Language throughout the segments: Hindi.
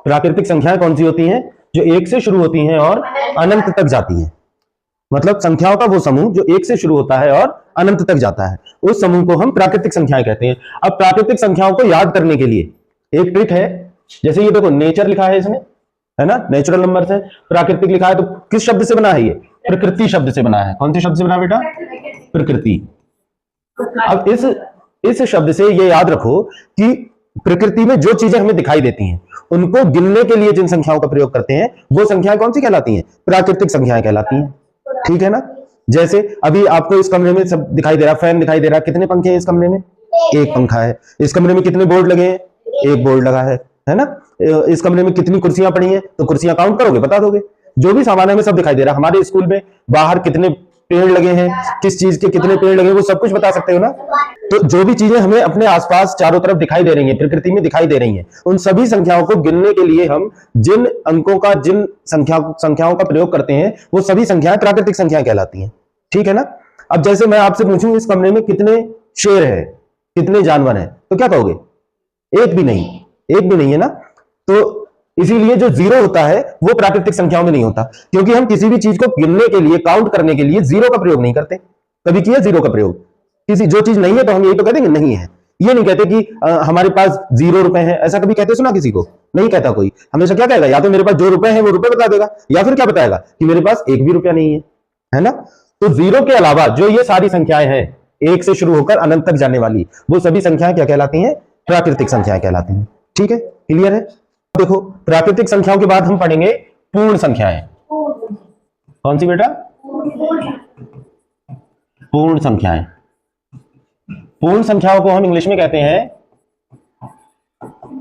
प्राकृतिक संख्याएं कौन सी होती हैं? जो एक से शुरू होती हैं और अनंत तक जाती हैं। मतलब संख्याओं का वो समूह जो एक से शुरू होता है और अनंत तक जाता है, उस समूह को हम प्राकृतिक संख्याएं कहते हैं। अब प्राकृतिक संख्याओं को याद करने के लिए एक ट्रिक है। जैसे ये देखो, नेचर लिखा है इसमें, है ना, नेचुरल नंबर है। प्राकृतिक लिखा है तो किस शब्द से बना है? ये प्रकृति शब्द से बना है। कौन से शब्द से बना बेटा? प्रकृति। अब इस शब्द से ये याद रखो कि प्रकृति में जो चीजें हमें दिखाई देती हैं, उनको गिनने के लिए जिन संख्याओं का प्रयोग करते हैं, वो संख्याएं कौन सी कहलाती हैं? प्राकृतिक संख्याएं कहलाती हैं। ठीक है ना। जैसे अभी आपको इस कमरे में सब दिखाई दे रहा, फैन दिखाई दे रहा, कितने पंखे हैं इस कमरे में? एक पंखा है। इस कमरे में कितने बोर्ड लगे हैं? एक बोर्ड लगा है ना। इस कमरे में कितनी कुर्सियां पड़ी हैं? तो कुर्सियां काउंट करोगे, बता दोगे। जो भी सामान है में सब दिखाई दे रहा। हमारे स्कूल में बाहर कितने पेड़ लगे हैं, किस चीज के कितने पेड़ लगे, वो सब कुछ बता सकते हो ना। तो जो भी चीजें हमें अपने आसपास चारों तरफ दिखाई दे रही हैं, प्रकृति में दिखाई दे रही हैं, उन सभी संख्याओं को गिनने के लिए हम जिन अंकों का, जिन संख्याओं का प्रयोग करते हैं, वो सभी संख्याएं प्राकृतिक संख्याएं कहलाती हैं। ठीक है ना। अब जैसे मैं आपसे पूछूं इस कमरे में कितने शेर है, कितने जानवर हैं, तो क्या कहोगे? एक भी नहीं, एक भी नहीं है ना। तो इसीलिए जो जीरो होता है वो प्राकृतिक संख्याओं में नहीं होता, क्योंकि हम किसी भी चीज को गिनने के लिए, काउंट करने के लिए जीरो का प्रयोग नहीं करते। कभी किया जीरो का प्रयोग? किसी जो चीज नहीं है तो हम यही तो कहते हैं नहीं है। ये नहीं कहते कि हमारे पास 0 रुपए हैं, ऐसा कभी कहते सुना किसी को? नहीं कहता कोई। हमेशा क्या कहेगा? या तो मेरे पास जो रुपए हैं वो रुपए बता देगा, या फिर क्या बताएगा कि मेरे पास एक भी रुपया नहीं है, है ना। तो जीरो के अलावा जो ये सारी संख्याएं हैं, एक से शुरू होकर अनंत तक जाने वाली, वो सभी संख्याएं क्या कहलाती हैं? प्राकृतिक संख्याएं कहलाती हैं। ठीक है, क्लियर है। देखो, प्राकृतिक संख्याओं के बाद हम पढ़ेंगे पूर्ण संख्याएं। कौन सी बेटा? पूर्ण संख्याएं। पूर्ण संख्याओं को हम इंग्लिश में कहते हैं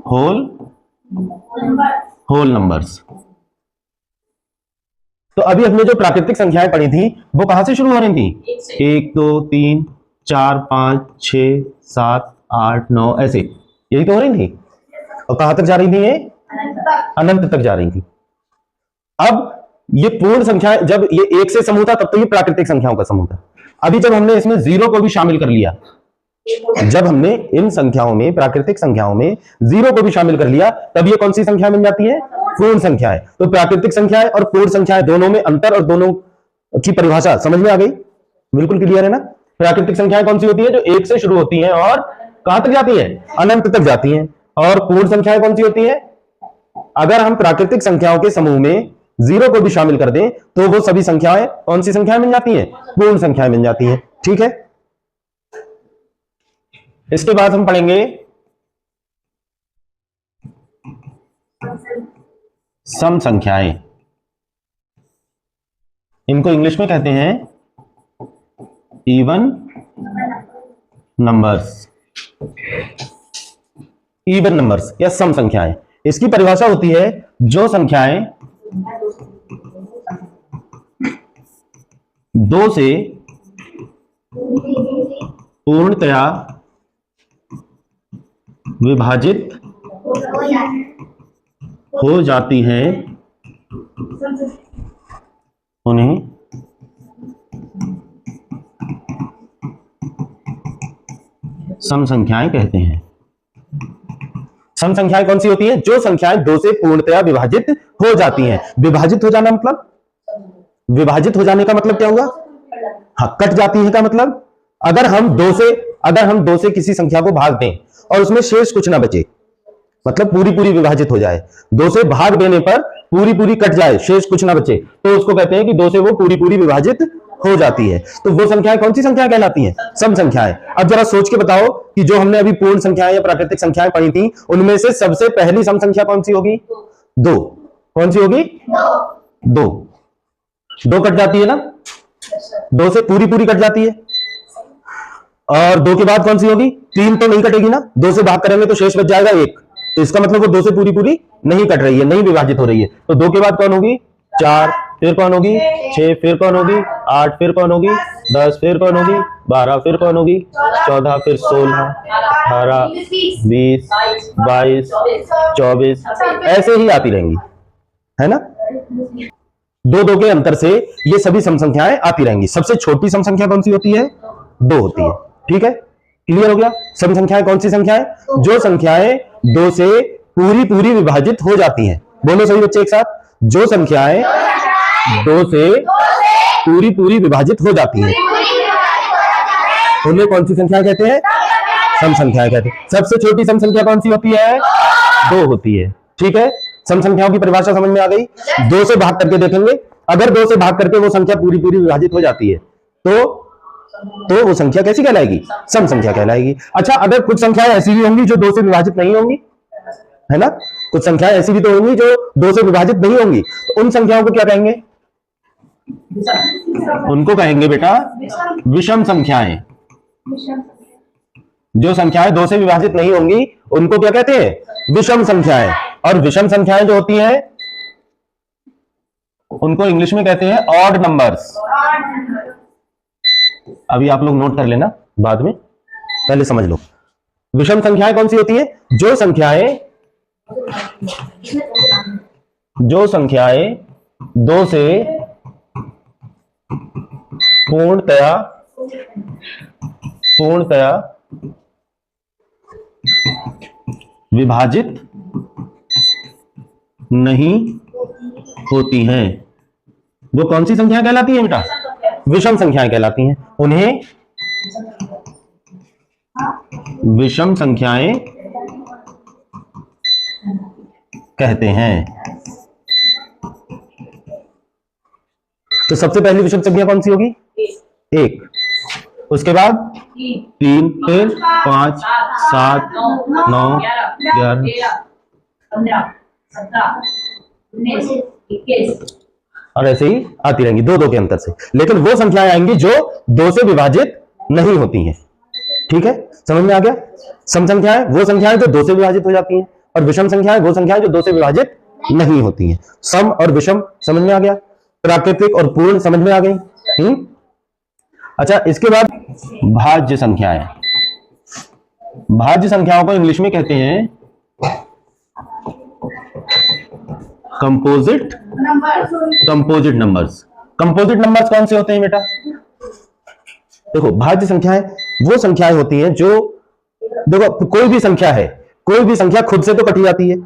होल नंबर्स। तो अभी हमने जो प्राकृतिक संख्याएं पढ़ी थी वो कहां से शुरू हो रही थी? 1 2 3 4 5 6 7 8 9, ऐसे यही तो हो रही थी। और कहां तक जा रही थी? ये अनंत तक जा रही थी। अब ये पूर्ण संख्याएं, जब ये एक से समूह था तब तो ये प्राकृतिक संख्याओं का समूह था। अभी जब हमने इसमें जीरो को भी शामिल कर लिया, जब हमने इन संख्याओं में, प्राकृतिक संख्याओं में जीरो को भी शामिल कर लिया, तब ये कौन सी संख्या बन जाती है? पूर्ण संख्याएं। तो प्राकृतिक संख्याएं और पूर्ण संख्याएं दोनों में अंतर और दोनों की परिभाषा समझ में आ गई? बिल्कुल क्लियर है ना। प्राकृतिक संख्याएं कौन सी होती है? जो एक से शुरू होती हैं और कहां तक जाती हैं? अनंत तक जाती हैं। और पूर्ण संख्याएं कौन सी होती है? अगर हम प्राकृतिक संख्याओं के समूह में जीरो को भी शामिल कर दें तो वो सभी संख्याएं कौन सी संख्याएं बन जाती हैं? पूर्ण संख्याएं बन जाती हैं। ठीक है। इसके बाद हम पढ़ेंगे सम संख्याएं। इनको इंग्लिश में कहते हैं इवन नंबर्स। इवन नंबर्स या सम संख्याएं। इसकी परिभाषा होती है जो संख्याएं 2 से पूर्णतया विभाजित हो जाती हैं, उन्हें सम संख्याएं कहते हैं। सम संख्याएं कौन सी होती हैं? जो संख्याएं 2 से पूर्णतया विभाजित हो जाती हैं। विभाजित हो जाना मतलब, विभाजित हो जाने का मतलब क्या हुआ? हाँ, कट जाती है का मतलब, अगर हम 2 से किसी संख्या को भाग दें और उसमें शेष कुछ ना बचे, मतलब पूरी पूरी विभाजित हो जाए, 2 से भाग देने पर पूरी पूरी कट जाए, शेष कुछ ना बचे, तो उसको कहते हैं कि 2 से वो पूरी पूरी विभाजित हो जाती है। तो वो संख्याएं कौन सी संख्याएं कहलाती हैं? सम संख्याएं। अब जरा सोच के बताओ कि जो हमने अभी पूर्ण संख्याएं या प्राकृतिक संख्याएं पढ़ी थी, उनमें से सबसे पहली सम संख्या कौन सी होगी? 2। कौन सी होगी? 2 कट जाती है ना, 2 से पूरी पूरी कट जाती है। और 2 के बाद कौन सी होगी? 3 तो नहीं कटेगी ना, 2 से भाग करेंगे तो शेष बच जाएगा 1, तो इसका मतलब वो 2 से पूरी पूरी नहीं कट रही है, नहीं विभाजित हो रही है। तो 2 के बाद कौन होगी? 4, फिर कौन होगी? 6, फिर कौन होगी? 8, फिर कौन होगी? 10, फिर कौन होगी? 12, फिर कौन होगी? 14, फिर 16, 18, 20, 22, 24, ऐसे ही आती रहेंगी, है ना। 2 के अंतर से ये सभी सम संख्याएं आती रहेंगी। सबसे छोटी सम संख्या कौन सी होती है? 2 होती है। ठीक है, क्लियर हो गया? सम संख्याएं कौन सी संख्याएं? जो संख्याएं 2 से पूरी पूरी विभाजित हो जाती हैं। बोलो सही बच्चे एक साथ, जो संख्याएं 2 से पूरी पूरी विभाजित हो जाती हैं उन्हें कौन सी संख्या कहते हैं? सम संख्याएं कहते हैं। सबसे छोटी सम संख्या कौन सी होती है? 2 होती है। ठीक है, सम संख्याओं की परिभाषा समझ में आ गई। 2 से भाग करके देखेंगे, अगर 2 से भाग करके वो संख्या पूरी पूरी विभाजित हो जाती है तो वो संख्या कैसी कहलाएगी? सम संख्या कहलाएगी। अच्छा, अगर कुछ संख्याएं ऐसी भी होंगी जो 2 से विभाजित नहीं होंगी, है ना, कुछ संख्याएं ऐसी भी तो होंगी जो 2 से विभाजित नहीं होंगी, तो उन संख्याओं को क्या कहेंगे? उनको कहेंगे बेटा विषम संख्याएं। जो संख्याएं 2 से विभाजित नहीं होंगी उनको क्या कहते हैं? विषम संख्याएं। और विषम संख्याएं जो होती हैं उनको इंग्लिश में कहते हैं ऑड नंबर्स। अभी आप लोग नोट कर लेना, बाद में, पहले समझ लो। विषम संख्याएं कौन सी होती है? जो संख्याएं 2 से पूर्णतया विभाजित नहीं होती हैं, वो कौन सी संख्या कहलाती है बेटा? विषम संख्याएं कहलाती हैं। उन्हें विषम संख्याएं कहते हैं। तो सबसे पहली विषम संख्या कौन सी होगी? 1, उसके बाद 3, फिर 5, 7, 9, 11, 15, 17, 19, 21 और ऐसे ही आती रहेंगी 2-2 के अंतर से। लेकिन वो संख्याएं आएंगी जो 2 से विभाजित नहीं होती हैं। ठीक है, समझ में आ गया? सम संख्याएं वो संख्याएं जो 2 से विभाजित हो जाती हैं, और विषम संख्याएं वो संख्याएं जो 2 से विभाजित नहीं होती हैं। सम और विषम समझ में आ गया? प्राकृतिक और पूर्ण समझ में आ गई। अच्छा, इसके बाद भाज्य संख्याएं। भाज्य संख्याओं को इंग्लिश में कहते हैं कंपोजिट नंबर्स। कंपोजिट नंबर्स कौन से होते हैं बेटा? देखो, भाज्य संख्याएं वो संख्याएं होती हैं जो, देखो, कोई भी संख्या खुद से तो कटी जाती है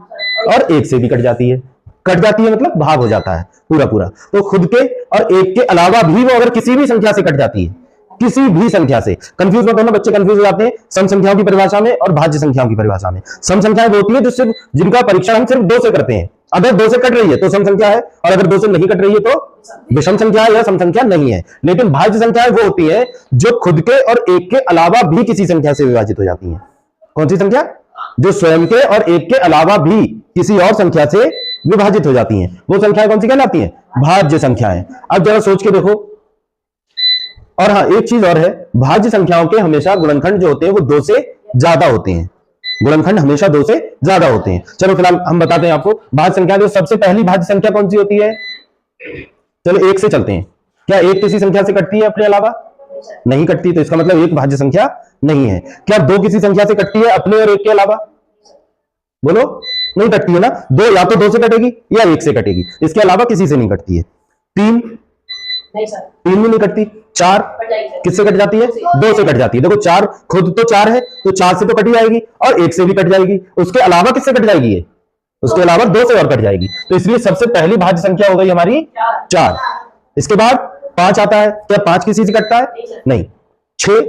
और 1 से भी कट जाती है। कट जाती है मतलब भाग हो जाता है पूरा पूरा। तो खुद के और 1 के अलावा भी वो अगर किसी भी संख्या से कट जाती है, किसी भी संख्या से। कंफ्यूज मत होना, बच्चे कंफ्यूज हो जाते हैं सम संख्याओं की परिभाषा में और भाज्य संख्याओं की परिभाषा में। सम संख्याएं वो होती है जो सिर्फ, जिनका परीक्षण हम सिर्फ 2 से करते हैं। अगर 2 से कट रही है तो सम संख्या है, और अगर 2 से नहीं कट रही है तो विषम संख्या है या सम संख्या नहीं है। लेकिन भाज्य संख्याएं वो होती है जो खुद के और 1 के अलावा भी किसी संख्या से विभाजित हो जाती है। कौन सी संख्या? जो स्वयं के और 1 के अलावा भी किसी और संख्या से विभाजित हो जाती हैं, वो संख्याएं कौन सी कहलाती हैं? भाज्य संख्याएं। अब जरा सोच के देखो। और हाँ, एक चीज और है, भाज्य संख्याओं के हमेशा गुणनखंड जो होते हैं वो 2 से ज्यादा होते हैं। गुणनखंड हमेशा 2 से ज्यादा होते हैं। चलो फिलहाल हम बताते हैं आपको भाज्य संख्या। जो सबसे पहली भाज्य संख्या कौन सी होती है? चलो 1 से चलते हैं। क्या 1 किसी संख्या से कटती है अपने अलावा? नहीं कटती, तो इसका मतलब 1 भाज्य संख्या नहीं है। क्या 2 किसी संख्या से कटती है अपने और 1 के अलावा? बोलो, नहीं कटती है ना। 2 या तो 2 से कटेगी या 1 से कटेगी, इसके अलावा किसी से नहीं कटती है। 3 भी नहीं कटती। 4 किससे कट जाती है? 2 से कट जाती है। देखो, 4 खुद तो 4 है तो 4 से तो कट ही जाएगी, और 1 से भी कट जाएगी। उसके अलावा किससे कट जाएगी? ये उसके अलावा 2 से और कट जाएगी। तो इसलिए सबसे पहली भाज्य संख्या हो गई हमारी 4। इसके बाद 5 आता है। क्या 5 किसी से कटता है? नहीं। 6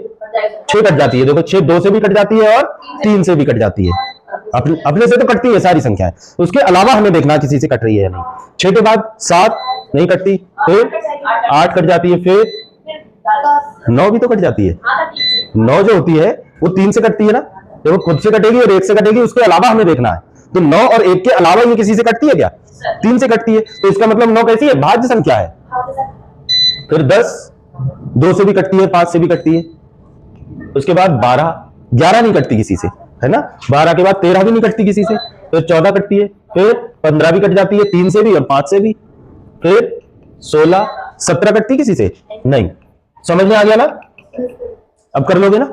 कट जाती है। देखो, 6 2 से भी कट जाती है और 3 से भी कट जाती है। अपने से तो कटती है सारी संख्याएं, उसके अलावा हमें देखना किसी से कट रही है या नहीं। 6 के बाद 7 नहीं कटती, फिर 8 कट जाती है, फिर 9 भी तो कट जाती है। 9 जो होती है वो 3 से कटती है ना। देखो, खुद से कटेगी और 1 से कटेगी, उसके अलावा हमें देखना है। तो 9 और 1 के अलावा ये किसी से कटती है क्या? 3 से कटती है। तो इसका मतलब 9 कैसी है? भाज्य संख्या है। फिर 10 2 से भी कटती है, 5 से भी कटती है। उसके बाद 11 नहीं कटती किसी से, है ना। 12 के बाद 13 भी नहीं कटती किसी से, फिर 14 कटती है, फिर 15 भी कट जाती है, 3 से भी और 5 से भी, फिर 16 17 कटती किसी से नहीं। समझ में आ गया ना? अब कर लोगे ना?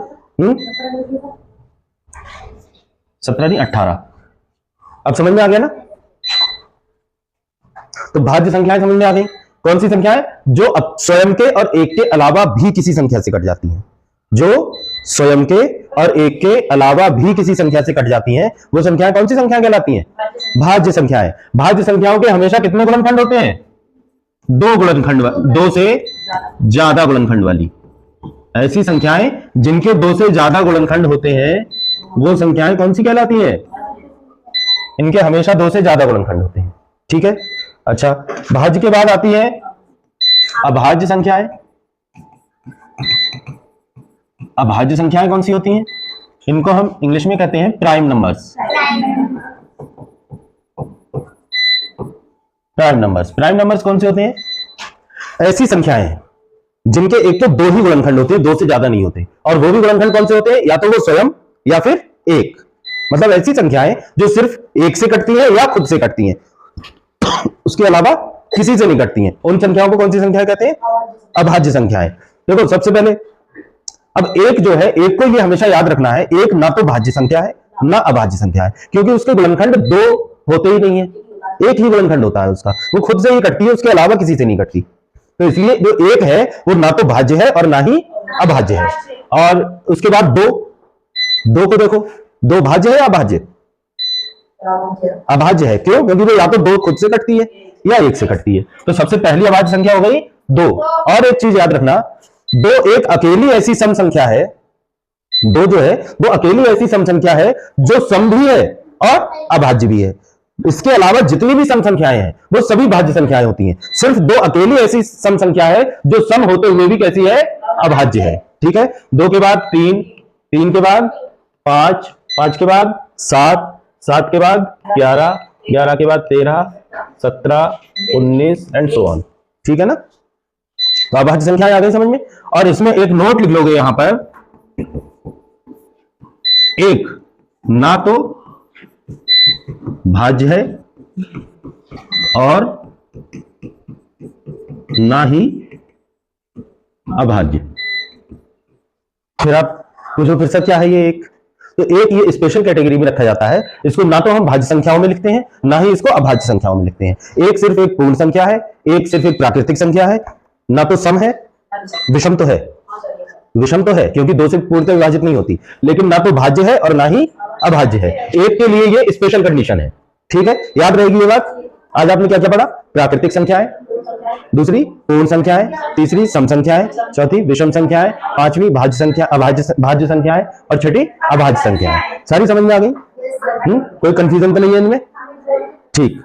17 नहीं 18। अब समझ में आ गया ना? तो भाज्य संख्याएं समझ में आ गई। कौन सी संख्याएं? जो स्वयं के और 1 के अलावा भी किसी संख्या से कट जाती हैं। जो स्वयं के और एक के अलावा भी किसी संख्या से कट जाती हैं, वो संख्याएं कौन सी संख्या कहलाती हैं? भाज्य संख्याएं। भाज्य संख्याओं के हमेशा कितने गुणनखंड होते हैं? दो गुणनखंड, दो से ज्यादा गुणनखंड वाली। ऐसी संख्याएं जिनके दो से ज्यादा गुणनखंड होते हैं वो संख्याएं कौन सी कहलाती हैं? इनके हमेशा दो से ज्यादा गुणनखंड होते हैं। ठीक है। अच्छा, भाज्य के बाद आती है अभाज्य संख्याएं। अभाज्य संख्याएं कौन सी होती हैं? इनको हम इंग्लिश में कहते हैं prime numbers. Prime numbers. Prime numbers कौन से होते हैं? ऐसी संख्याएं जिनके एक तो दो ही गुणनखंड होते हैं, दो से ज्यादा नहीं होते, और वो भी गुणनखंड कौन से होते हैं? या तो वो स्वयं या फिर एक। मतलब ऐसी संख्याएं जो सिर्फ एक से कटती हैं या खुद से कटती हैं, उसके अलावा किसी से नहीं कटती हैं, उन संख्याओं को कौन सी संख्या कहते हैं? अभाज्य संख्याएं। देखो सबसे पहले अब एक जो है, एक को ये हमेशा याद रखना है, एक ना तो भाज्य संख्या है ना अभाज्य संख्या है, क्योंकि उसके गुणनखंड दो होते ही नहीं है, एक ही गुणनखंड होता है उसका, वो खुद से ही कटती है, उसके अलावा किसी से नहीं कटती। तो इसलिए जो एक है वो ना तो भाज्य है और ना ही अभाज्य है। और उसके बाद दो, दो को देखो, दो भाज्य है या अभाज्य? अभाज्य है। क्यों? क्योंकि वो या तो दो खुद से कटती है या एक से कटती है। तो सबसे पहली अभाज्य संख्या हो गई दो। और एक चीज याद रखना, दो एक अकेली ऐसी सम संख्या है, दो जो है वो अकेली ऐसी सम संख्या है जो सम भी है और अभाज्य भी है। इसके अलावा जितनी भी सम संख्याएं हैं वो सभी भाज्य संख्याएं होती हैं। सिर्फ दो अकेली ऐसी सम संख्या है जो सम होते हुए भी कैसी है? अभाज्य है। ठीक है। दो के बाद तीन, तीन के बाद पांच, पांच के बाद सात, सात के बाद 11, 11 के बाद 13, 17, 19 एंड सो ऑन। ठीक है ना। तो अभाज्य संख्याएं आ गई समझ में। और इसमें एक नोट लिख लोगे यहां पर, एक ना तो भाज्य है और ना ही अभाज्य। फिर आप पूछो फिर से क्या है ये एक? तो एक ये स्पेशल कैटेगरी में रखा जाता है। इसको ना तो हम भाज्य संख्याओं में लिखते हैं ना ही इसको अभाज्य संख्याओं में लिखते हैं। एक सिर्फ एक पूर्ण संख्या है, एक सिर्फ एक प्राकृतिक संख्या है, ना तो सम है, विषम तो है, विषम तो है क्योंकि दो से पूर्णतः विभाजित नहीं होती, लेकिन ना तो भाज्य है और ना ही अभाज्य है। एक के लिए ये स्पेशल कंडीशन है। ठीक है, याद रहेगी ये बात। आज आपने क्या क्या पढ़ा? प्राकृतिक संख्याएं, दूसरी पूर्ण संख्याएं, तीसरी सम संख्याएं, चौथी विषम संख्याएं, पांचवी भाज्य संख्या भाज्य संख्याएं और छठी अभाज्य संख्याएं। सारी समझ में आ गई? कोई कंफ्यूजन तो नहीं है इनमें? ठीक।